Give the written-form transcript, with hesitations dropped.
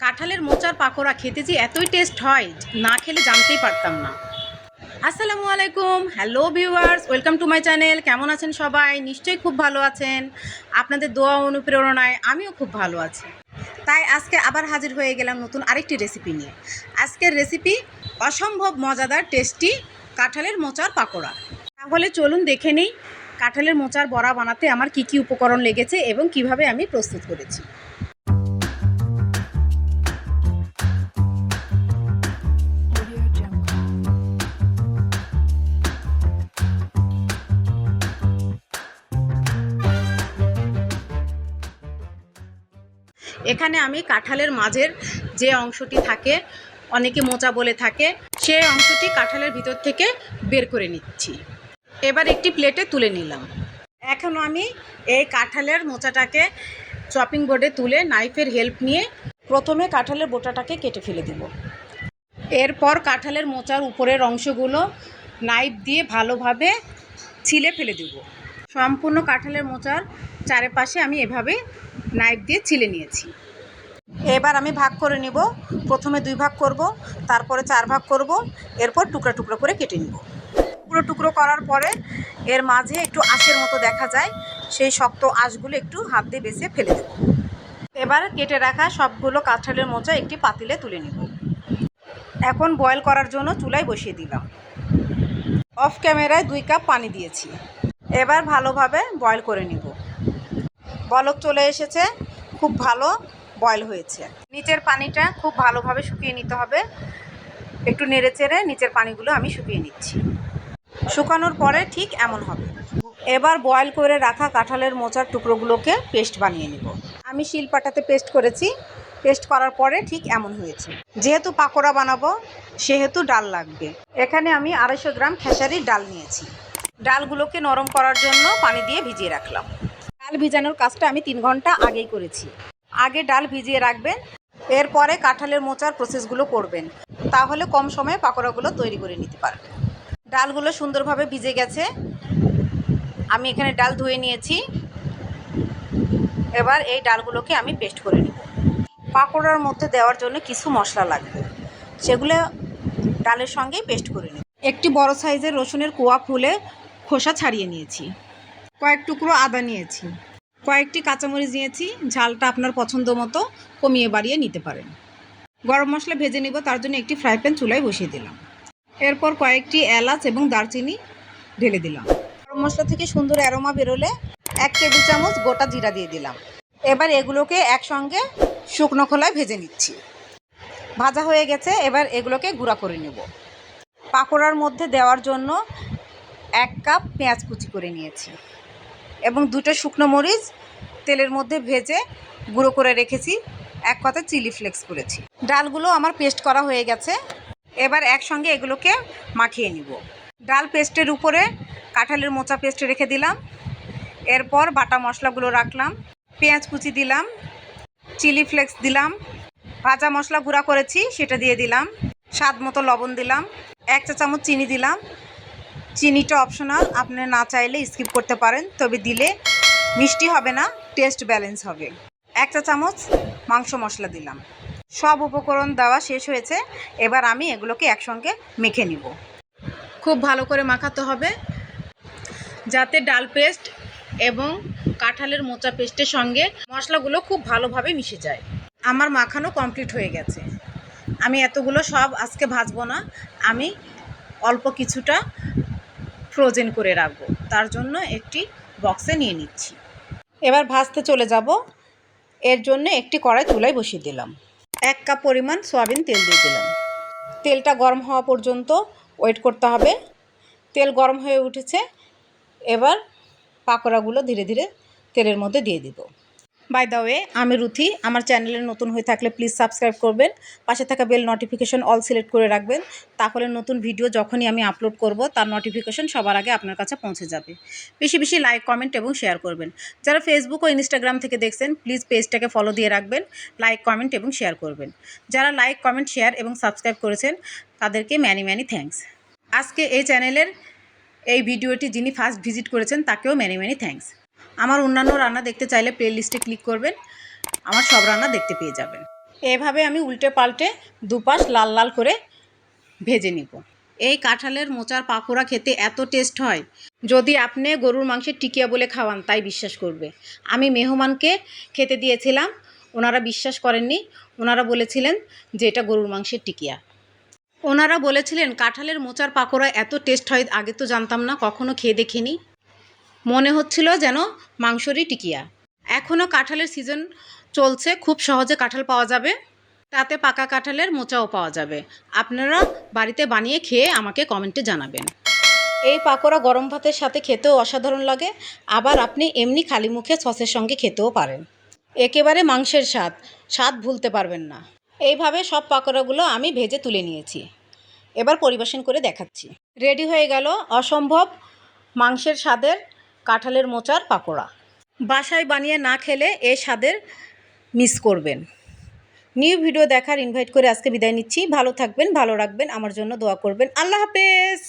কাঁঠালের মোচার পাকোড়া খেতে যে এতই টেস্ট হয়, না খেলে জানতেই পারতাম না। আসসালামু আলাইকুম, hello viewers, welcome to my channel. কেমন আছেন সবাই? নিশ্চয়ই খুব ভালো আছেন। আপনাদের দোয়া অনুপ্রেরণায় আমিও খুব ভালো আছি। তাই আজকে আবার হাজির হয়ে গেলাম নতুন আরেকটি রেসিপি নিয়ে। আজকের রেসিপি অসম্ভব মজাদার টেস্টি কাঁঠালের মোচার পাকোড়া। তাহলে চলুন দেখে নিই কাঁঠালের মোচার বড়া বানাতে আমার কি কি উপকরণ লেগেছে এবং কিভাবে আমি প্রস্তুত করেছি। এখানে আমি কাঁঠালের মাঝের যে অংশটি থাকে, অনেকে মোচা বলে থাকে, সেই অংশটি কাঁঠালের ভিতর থেকে বের করে নিচ্ছি। এবার একটি প্লেটে তুলে নিলাম। এখন আমি এই কাঁঠালের মোচাটাকে চপিং বোর্ডে তুলে নাইফের হেল্প নিয়ে প্রথমে কাঁঠালের বোটাটাকে কেটে ফেলে দেব। এরপর কাঁঠালের মোচার উপরের অংশগুলো নাইফ দিয়ে ভালোভাবে ছিলে ফেলে দেব। সম্পূর্ণ কাঁঠালের মোচার চারপাশে আমি এভাবে নাইফ দিয়ে ছিলে নিয়েছি। এবার আমি ভাগ করে নেব। প্রথমে 2 ভাগ করব, তারপরে 4 ভাগ করব, এরপর টুকরা টুকরো করে কেটে নেব। টুকরো টুকরো করার পরে এর মাঝে একটু আঁশের মতো দেখা যায়, সেই শক্ত আঁশগুলো একটু হাত দিয়ে বেছে ফেলে দেব। এবার কেটে রাখা সবগুলো কাঁঠালের মোচা একটি পাতিলে তুলে নেব। এখন বয়েল করার জন্য চুলায় বসিয়ে দিলাম। অফ ক্যামেরায় 2 কাপ পানি দিয়েছি। এবার ভালোভাবে বয়েল করে নেব। বলক চলে এসেছে, খুব ভালো বয়েল হয়েছে। নিচের পানিটা খুব ভালোভাবে শুকিয়ে নিতে হবে। একটু নেড়ে চেড়ে নিচের পানিগুলো আমি শুকিয়ে নিচ্ছি। শুকানোর পরে ঠিক এমন হবে। এবার বয়েল করে রাখা কাঁঠালের মোচার টুকরোগুলোকে পেস্ট বানিয়ে নেব। আমি শিলপাটাতে পেস্ট করেছি। পেস্ট করার পরে ঠিক এমন হয়েছে। যেহেতু পাকোড়া বানাবো সেহেতু ডাল লাগবে। এখানে আমি 250 গ্রাম খেসারির ডাল নিয়েছি। ডালগুলোকে নরম করার জন্য পানি দিয়ে ভিজিয়ে রাখলাম। ডাল ভিজানোর কাজটা আমি 3 ঘন্টা আগেই করেছি। আগে ডাল ভিজিয়ে রাখবেন, এরপরে কাঁঠালের মোচার প্রসেসগুলো করবেন, তাহলে কম সময়ে পাকোড়াগুলো তৈরি করে নিতে পারবেন। ডালগুলো সুন্দরভাবে ভিজে গেছে। আমি এখানে ডাল ধুয়ে নিয়েছি। এবার এই ডালগুলোকে আমি পেস্ট করে নেব। পাকোড়ার মধ্যে দেওয়ার জন্য কিছু মশলা লাগবে, সেগুলো ডালের সঙ্গেই পেস্ট করে নেব। একটি বড় সাইজের রসুনের কোয়া খুলে খোসা ছাড়িয়ে নিয়েছি। কয়েক টুকরো আদা নিয়েছি। কয়েকটি কাঁচামরিচ নিয়েছি। ঝালটা আপনার পছন্দ মতো কমিয়ে বাড়িয়ে নিতে পারেন। গরম মশলা ভেজে নেব, তার জন্য একটি ফ্রাই প্যান চুলায় বসিয়ে দিলাম। এরপর কয়েকটি এলাচ এবং দারচিনি ঢেলে দিলাম। গরম মশলা থেকে সুন্দর অ্যারোমা বেরোলে 1 টেবিল চামচ গোটা জিরা দিয়ে দিলাম। এবার এগুলোকে একসঙ্গে শুকনো খোলায় ভেজে নিচ্ছি। ভাজা হয়ে গেছে, এবার এগুলোকে গুঁড়া করে নেব। পাকোড়ার মধ্যে দেওয়ার জন্য 1 কাপ পেঁয়াজ কুচি করে নিয়েছি এবং 2টা শুকনো মরিচ তেলের মধ্যে ভেজে গুঁড়ো করে রেখেছি। 1 কথা চিলি ফ্লেক্স করেছি। ডালগুলো আমার পেস্ট করা হয়ে গেছে। এবার একসঙ্গে এগুলোকে মাখিয়ে নিব। ডাল পেস্টের উপরে কাঁঠালের মোচা পেস্ট রেখে দিলাম। এরপর বাটা মশলাগুলো রাখলাম। পেঁয়াজ কুচি দিলাম, চিলি ফ্লেক্স দিলাম, ভাজা মশলা গুঁড়া করেছি সেটা দিয়ে দিলাম, স্বাদ মতো লবণ দিলাম, 1 চা চামচ চিনি দিলাম। চিনিটা অপশনাল, আপনি না চাইলে স্কিপ করতে পারেন, তবে দিলে মিষ্টি হবে না, টেস্ট ব্যালেন্স হবে। 1 চা চামচ মাংস মশলা দিলাম। সব উপকরণ দেওয়া শেষ হয়েছে। এবার আমি এগুলোকে একসঙ্গে মেখে নিব। খুব ভালো করে মাখাতে হবে যাতে ডাল পেস্ট এবং কাঁঠালের মোচা পেস্টের সঙ্গে মশলাগুলো খুব ভালোভাবে মিশে যায়। আমার মাখানো কমপ্লিট হয়ে গেছে। আমি এতগুলো সব আজকে ভাজবো না, আমি অল্প কিছুটা ফ্রোজেন করে রাখবো, তার জন্য একটি বক্সে নিয়ে নিচ্ছি। এবার ভাজতে চলে যাব। এর জন্য একটি কড়াই চুলায় বসিয়ে দিলাম। 1 কাপ পরিমাণ সয়াবিন তেল দিয়ে দিলাম। তেলটা গরম হওয়া পর্যন্ত ওয়েট করতে হবে। তেল গরম হয়ে উঠেছে। এবার পাকোড়াগুলো ধীরে ধীরে তেলের মধ্যে দিয়ে দিব। বাই দ্য ওয়ে, আমি রুথি। আমার চ্যানেলে নতুন হয়ে থাকলে প্লিজ সাবস্ক্রাইব করবেন। পাশে থাকা বেল নোটিফিকেশন অল সিলেক্ট করে রাখবেন, তাহলে নতুন ভিডিও যখনই আমি আপলোড করব তার নোটিফিকেশন সবার আগে আপনার কাছে পৌঁছে যাবে। বেশি বেশি লাইক, কমেন্ট এবং শেয়ার করবেন। যারা ফেসবুক ও ইনস্টাগ্রাম থেকে দেখছেন প্লিজ পেজটাকে ফলো দিয়ে রাখবেন, লাইক, কমেন্ট এবং শেয়ার করবেন। যারা লাইক, কমেন্ট, শেয়ার এবং সাবস্ক্রাইব করেছেন তাদেরকে ম্যানি ম্যানি থ্যাঙ্কস। আজকে এই চ্যানেলের এই ভিডিওটি যিনি ফার্স্ট ভিজিট করেছেন তাকেও ম্যানি ম্যানি থ্যাঙ্কস। আমার অন্যান্য রান্না দেখতে চাইলে প্লে লিস্টে ক্লিক করবেন, আমার সব রান্না দেখতে পেয়ে যাবেন। এভাবে আমি উল্টে পাল্টে দুপাশ লাল লাল করে ভেজে নিব। এই কাঁঠালের মোচার পাকোড়া খেতে এত টেস্ট হয়, যদি আপনি গরুর মাংসের টিকিয়া বলে খাওয়ান তাই বিশ্বাস করবে। আমি মেহমানকে খেতে দিয়েছিলাম, ওনারা বিশ্বাস করেননি। ওনারা বলেছিলেন যে এটা গরুর মাংসের টিকিয়া। ওনারা বলেছিলেন কাঁঠালের মোচার পাকোড়া এত টেস্ট হয়, আগে তো জানতাম না, কখনো খেয়ে দেখিনি। মনে হচ্ছিল যেন মাংসরই টিকিয়া। এখনও কাঁঠালের সিজন চলছে, খুব সহজে কাঁঠাল পাওয়া যাবে, তাতে পাকা কাঁঠালের মোচাও পাওয়া যাবে। আপনারা বাড়িতে বানিয়ে খেয়ে আমাকে কমেন্টে জানাবেন। এই পাকোড়া গরম ভাতের সাথে খেতেও অসাধারণ লাগে, আবার আপনি এমনি খালি মুখে সসের সঙ্গে খেতেও পারেন। একেবারে মাংসের স্বাদ ভুলতে পারবেন না। এইভাবে সব পাকোড়াগুলো আমি ভেজে তুলে নিয়েছি, এবার পরিবেশন করে দেখাচ্ছি। রেডি হয়ে গেল অসম্ভব মাংসের স্বাদের কাঁঠালের মোচার পাকোড়া। বাসায় বানিয়ে না খেলে এই স্বাদের মিস করবেন। নিউ ভিডিও দেখার ইনভাইট করে আজকে বিদায় নিচ্ছি। ভালো থাকবেন, ভালো রাখবেন, আমার জন্য দোয়া করবেন। আল্লাহ হাফেজ।